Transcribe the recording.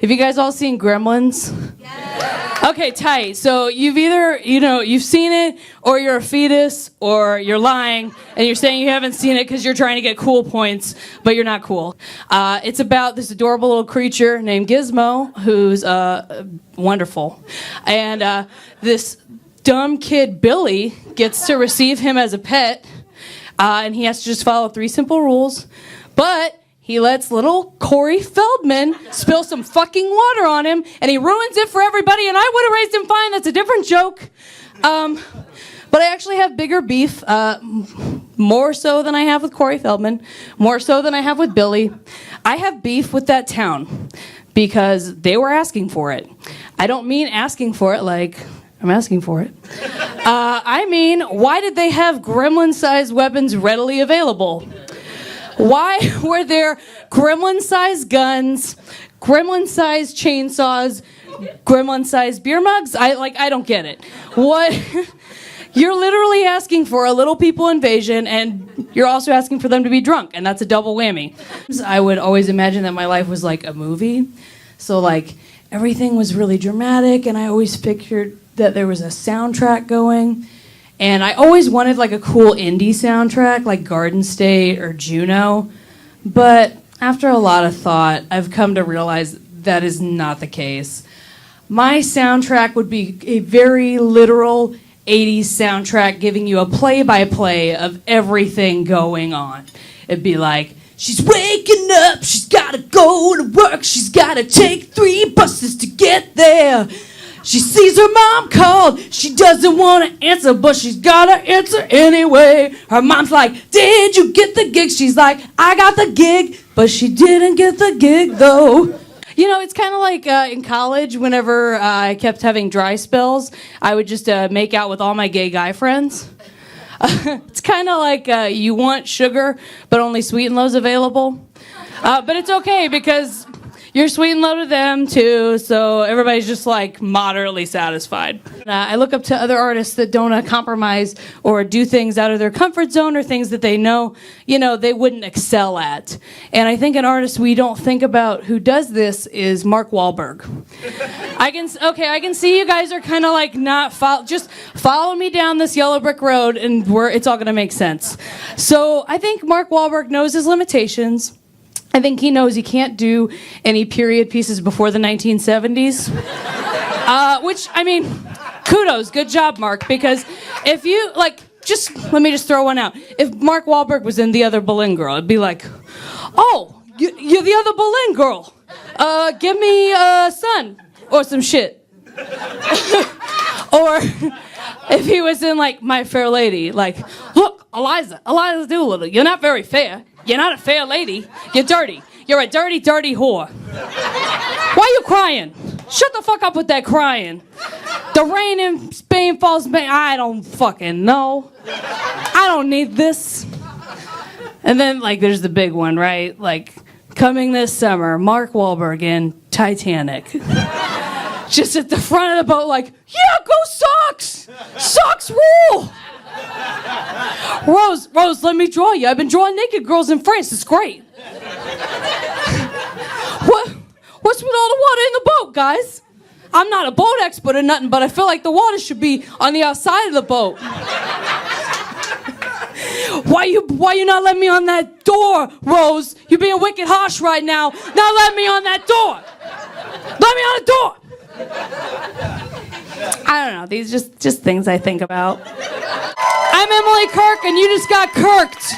Have you guys all seen Gremlins? Yes. Okay, tight. So you've either, you've seen it, or you're a fetus, or you're lying, and you're saying you haven't seen it because you're trying to get cool points, but you're not cool. It's about this adorable little creature named Gizmo, who's wonderful. And this dumb kid, Billy, gets to receive him as a pet, and he has to just follow 3 simple rules. But he lets little Corey Feldman spill some fucking water on him, and he ruins it for everybody, and I would have raised him fine. That's a different joke. But I actually have bigger beef, more so than I have with Corey Feldman, more so than I have with Billy. I have beef with that town because they were asking for it. I don't mean asking for it like I'm asking for it. I mean, why did they have gremlin-sized weapons readily available? Why were there gremlin-sized guns, gremlin-sized chainsaws, gremlin-sized beer mugs? I don't get it. What? You're literally asking for a little people invasion, and you're also asking for them to be drunk, and that's a double whammy. I would always imagine that my life was like a movie. So like everything was really dramatic, and I always pictured that there was a soundtrack going. And I always wanted like a cool indie soundtrack like Garden State or Juno. But after a lot of thought, I've come to realize that is not the case. My soundtrack would be a very literal 80s soundtrack giving you a play-by-play of everything going on. It'd be like, she's waking up, she's gotta go to work, she's gotta take 3 buses to get there. She sees her mom called. She doesn't want to answer, but she's got to answer anyway. Her mom's like, did you get the gig? She's like, I got the gig, but she didn't get the gig, though. It's kind of like in college, whenever I kept having dry spells, I would just make out with all my gay guy friends. It's kind of like you want sugar, but only sweet and low's available. But it's okay because you're sweet and low to them, too, so everybody's just, like, moderately satisfied. I look up to other artists that don't compromise or do things out of their comfort zone or things that they know, they wouldn't excel at. And I think an artist we don't think about who does this is Mark Wahlberg. I can see you guys are kind of, like, not just follow me down this yellow brick road, and it's all going to make sense. So I think Mark Wahlberg knows his limitations. I think he knows he can't do any period pieces before the 1970s. Which, I mean, kudos, good job, Mark, because if you, let me just throw one out. If Mark Wahlberg was in The Other Berlin Girl, it'd be like, oh, you're The Other Berlin Girl. Give me a son, or some shit. Or if he was in, My Fair Lady, look, Eliza Doolittle, you're not very fair. You're not a fair lady. You're dirty. You're a dirty, dirty whore. Why you crying? Shut the fuck up with that crying. The rain in Spain falls Spain. I don't fucking know. I don't need this. And then, there's the big one, right? Coming this summer, Mark Wahlberg in Titanic. Just at the front of the boat, yeah, go Sox! Sox rule! Rose, let me draw you. I've been drawing naked girls in France. It's great. What's with all the water in the boat, guys? I'm not a boat expert or nothing, but I feel like the water should be on the outside of the boat. Why you not letting me on that door, Rose? You're being wicked harsh right now. Now let me on that door. Let me on the door. I don't know. These just things I think about. I'm Emily Kirk, and you just got kirked.